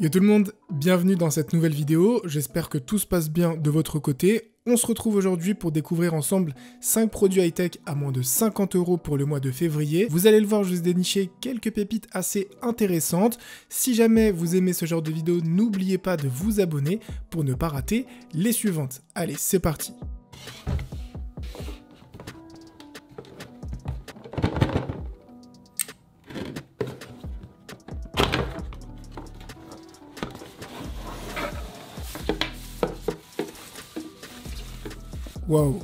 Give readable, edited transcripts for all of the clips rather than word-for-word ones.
Yo tout le monde, bienvenue dans cette nouvelle vidéo, j'espère que tout se passe bien de votre côté. On se retrouve aujourd'hui pour découvrir ensemble 5 produits high-tech à moins de 50 € pour le mois de février. Vous allez le voir, je vous ai déniché quelques pépites assez intéressantes. Si jamais vous aimez ce genre de vidéo, n'oubliez pas de vous abonner pour ne pas rater les suivantes. Allez, c'est parti. Waouh,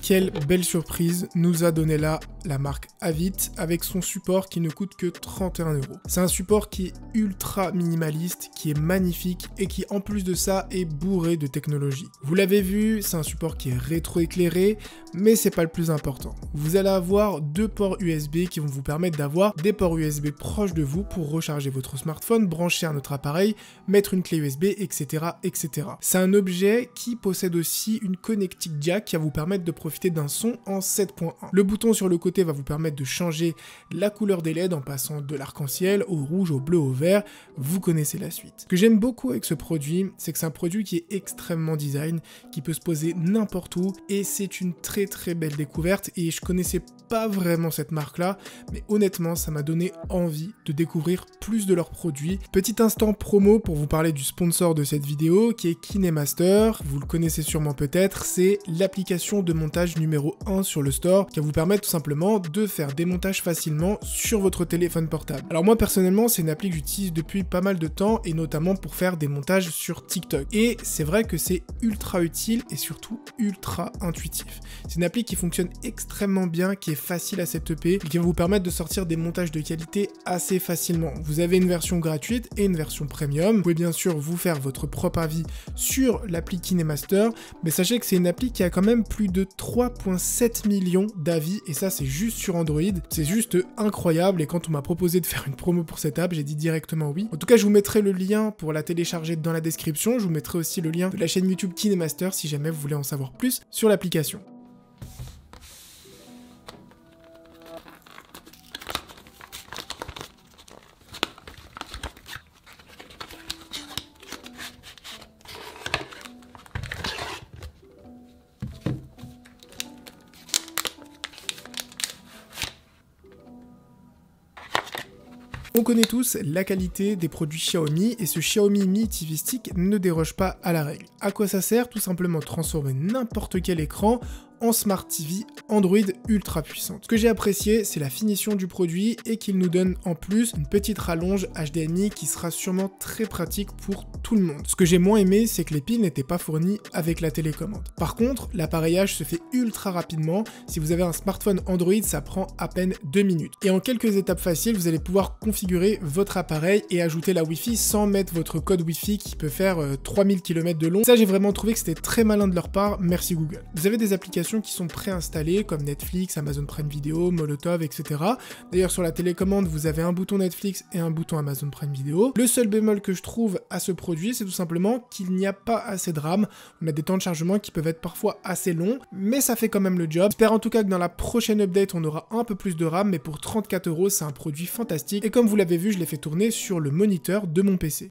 quelle belle surprise nous a donné là la marque Avit avec son support qui ne coûte que 31 €. C'est un support qui est ultra minimaliste, qui est magnifique et qui en plus de ça est bourré de technologie. Vous l'avez vu, c'est un support qui est rétroéclairé, mais c'est pas le plus important. Vous allez avoir 2 ports USB qui vont vous permettre d'avoir des ports USB proches de vous pour recharger votre smartphone, brancher un autre appareil, mettre une clé USB, etc. etc. C'est un objet qui possède aussi une connectique jack qui va vous permettre de profiter d'un son en 7.1. Le bouton sur le côté va vous permettre de changer la couleur des LED en passant de l'arc-en-ciel au rouge, au bleu, au vert. Vous connaissez la suite. Ce que j'aime beaucoup avec ce produit, c'est que c'est un produit qui est extrêmement design, qui peut se poser n'importe où et c'est une très belle découverte et je connaissais pas vraiment cette marque-là, mais honnêtement, ça m'a donné envie de découvrir plus de leurs produits. Petit instant promo pour vous parler du sponsor de cette vidéo qui est KineMaster. Vous le connaissez sûrement peut-être, c'est l'application de montage numéro 1 sur le store qui va vous permettre tout simplement de faire des montages facilement sur votre téléphone portable. Alors moi personnellement, c'est une appli que j'utilise depuis pas mal de temps et notamment pour faire des montages sur TikTok. Et c'est vrai que c'est ultra utile et surtout ultra intuitif. C'est une appli qui fonctionne extrêmement bien, qui est facile à setuper et qui va vous permettre de sortir des montages de qualité assez facilement. Vous avez une version gratuite et une version premium. Vous pouvez bien sûr vous faire votre propre avis sur l'appli KineMaster, mais sachez que c'est une appli qui a quand même plus de 3,7 millions d'avis et ça c'est juste sur Android. C'est juste incroyable et quand on m'a proposé de faire une promo pour cette app, j'ai dit directement oui. En tout cas, je vous mettrai le lien pour la télécharger dans la description. Je vous mettrai aussi le lien de la chaîne YouTube KineMaster si jamais vous voulez en savoir plus sur l'application. On connaît tous la qualité des produits Xiaomi et ce Xiaomi Mi TV Stick ne déroge pas à la règle. À quoi ça sert? Tout simplement transformer n'importe quel écran en Smart TV Android ultra puissante. Ce que j'ai apprécié, c'est la finition du produit et qu'il nous donne en plus une petite rallonge HDMI qui sera sûrement très pratique pour tout le monde. Ce que j'ai moins aimé, c'est que les piles n'étaient pas fournies avec la télécommande. Par contre, l'appareillage se fait ultra rapidement. Si vous avez un smartphone Android, ça prend à peine 2 minutes. Et en quelques étapes faciles, vous allez pouvoir configurer votre appareil et ajouter la Wi-Fi sans mettre votre code Wi-Fi qui peut faire 3000 km de long. Ça, j'ai vraiment trouvé que c'était très malin de leur part. Merci Google. Vous avez des applications qui sont préinstallées comme Netflix, Amazon Prime Video, Molotov, etc. D'ailleurs, sur la télécommande, vous avez un bouton Netflix et un bouton Amazon Prime Video. Le seul bémol que je trouve à ce produit, c'est tout simplement qu'il n'y a pas assez de RAM. On a des temps de chargement qui peuvent être parfois assez longs, mais ça fait quand même le job. J'espère en tout cas que dans la prochaine update, on aura un peu plus de RAM, mais pour 34 €, c'est un produit fantastique. Et comme vous l'avez vu, je l'ai fait tourner sur le moniteur de mon PC.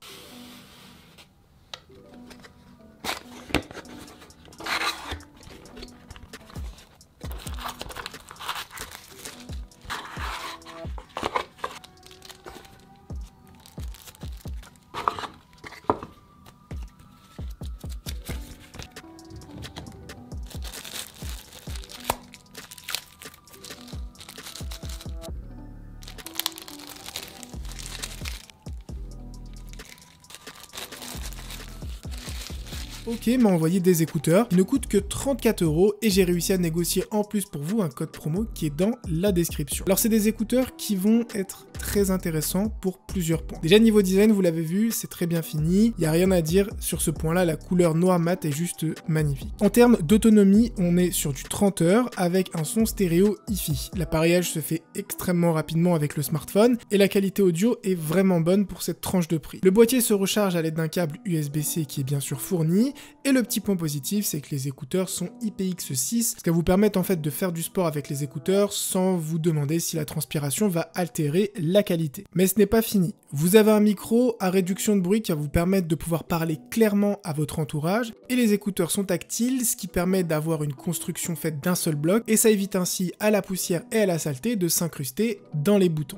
Ok m'a envoyé des écouteurs, ils ne coûtent que 34 € et j'ai réussi à négocier en plus pour vous un code promo qui est dans la description. Alors c'est des écouteurs qui vont être très intéressants pour plusieurs points. Déjà niveau design, vous l'avez vu, c'est très bien fini, il n'y a rien à dire sur ce point-là, la couleur noir mat est juste magnifique. En termes d'autonomie, on est sur du 30 heures avec un son stéréo hi-fi. L'appareillage se fait extrêmement rapidement avec le smartphone et la qualité audio est vraiment bonne pour cette tranche de prix. Le boîtier se recharge à l'aide d'un câble USB-C qui est bien sûr fourni. Et le petit point positif, c'est que les écouteurs sont IPX6, ce qui va vous permettre en fait de faire du sport avec les écouteurs sans vous demander si la transpiration va altérer la qualité. Mais ce n'est pas fini. Vous avez un micro à réduction de bruit qui va vous permettre de pouvoir parler clairement à votre entourage, et les écouteurs sont tactiles, ce qui permet d'avoir une construction faite d'un seul bloc, et ça évite ainsi à la poussière et à la saleté de s'incruster dans les boutons.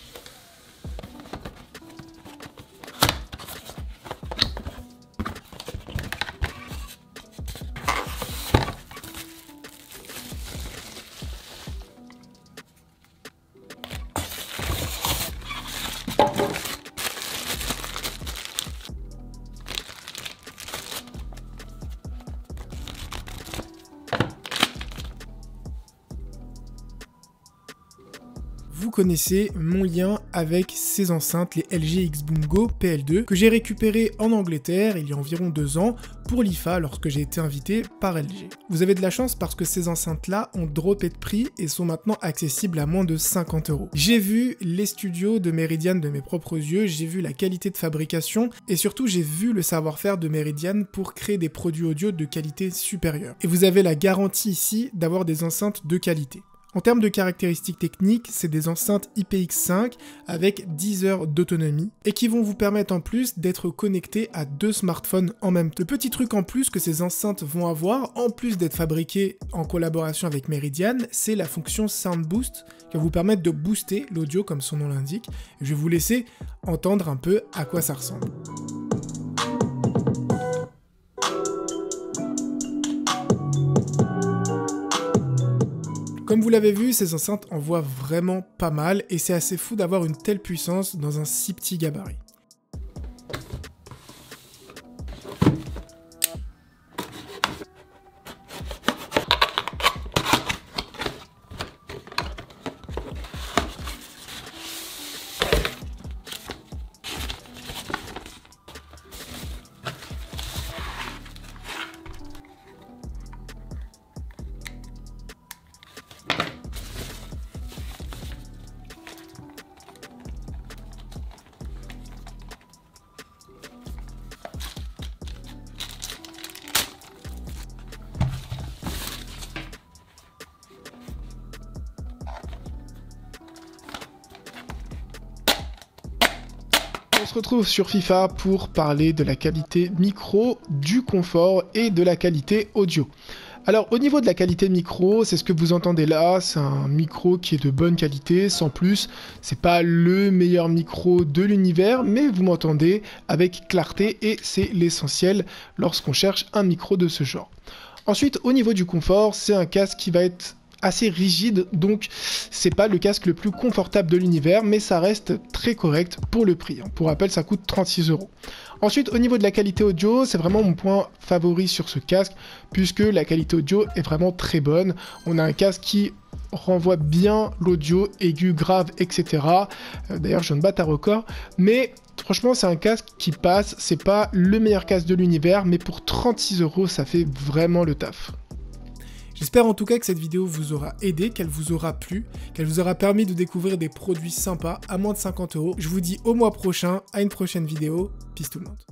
Vous connaissez mon lien avec ces enceintes, les LG Xboom Go PL2, que j'ai récupéré en Angleterre il y a environ 2 ans pour l'IFA lorsque j'ai été invité par LG. Vous avez de la chance parce que ces enceintes-là ont droppé de prix et sont maintenant accessibles à moins de 50 €. J'ai vu les studios de Meridian de mes propres yeux, j'ai vu la qualité de fabrication et surtout j'ai vu le savoir-faire de Meridian pour créer des produits audio de qualité supérieure. Et vous avez la garantie ici d'avoir des enceintes de qualité. En termes de caractéristiques techniques, c'est des enceintes IPX5 avec 10 heures d'autonomie et qui vont vous permettre en plus d'être connectés à 2 smartphones en même temps. Le petit truc en plus que ces enceintes vont avoir, en plus d'être fabriquées en collaboration avec Meridian, c'est la fonction Sound Boost qui va vous permettre de booster l'audio comme son nom l'indique. Je vais vous laisser entendre un peu à quoi ça ressemble. Comme vous l'avez vu, ces enceintes envoient vraiment pas mal et c'est assez fou d'avoir une telle puissance dans un si petit gabarit. On se retrouve sur FIFA pour parler de la qualité micro, du confort et de la qualité audio. Alors au niveau de la qualité micro, c'est ce que vous entendez là, c'est un micro qui est de bonne qualité, sans plus. C'est pas le meilleur micro de l'univers, mais vous m'entendez avec clarté et c'est l'essentiel lorsqu'on cherche un micro de ce genre. Ensuite, au niveau du confort, c'est un casque qui va être assez rigide, donc c'est pas le casque le plus confortable de l'univers, mais ça reste très correct pour le prix. Pour rappel, ça coûte 36 €. Ensuite, au niveau de la qualité audio, c'est vraiment mon point favori sur ce casque, puisque la qualité audio est vraiment très bonne. On a un casque qui renvoie bien l'audio, aigu, grave, etc. D'ailleurs, je ne bats à record, mais franchement, c'est un casque qui passe. C'est pas le meilleur casque de l'univers, mais pour 36 €, ça fait vraiment le taf. J'espère en tout cas que cette vidéo vous aura aidé, qu'elle vous aura plu, qu'elle vous aura permis de découvrir des produits sympas à moins de 50 €. Je vous dis au mois prochain, à une prochaine vidéo. Peace tout le monde.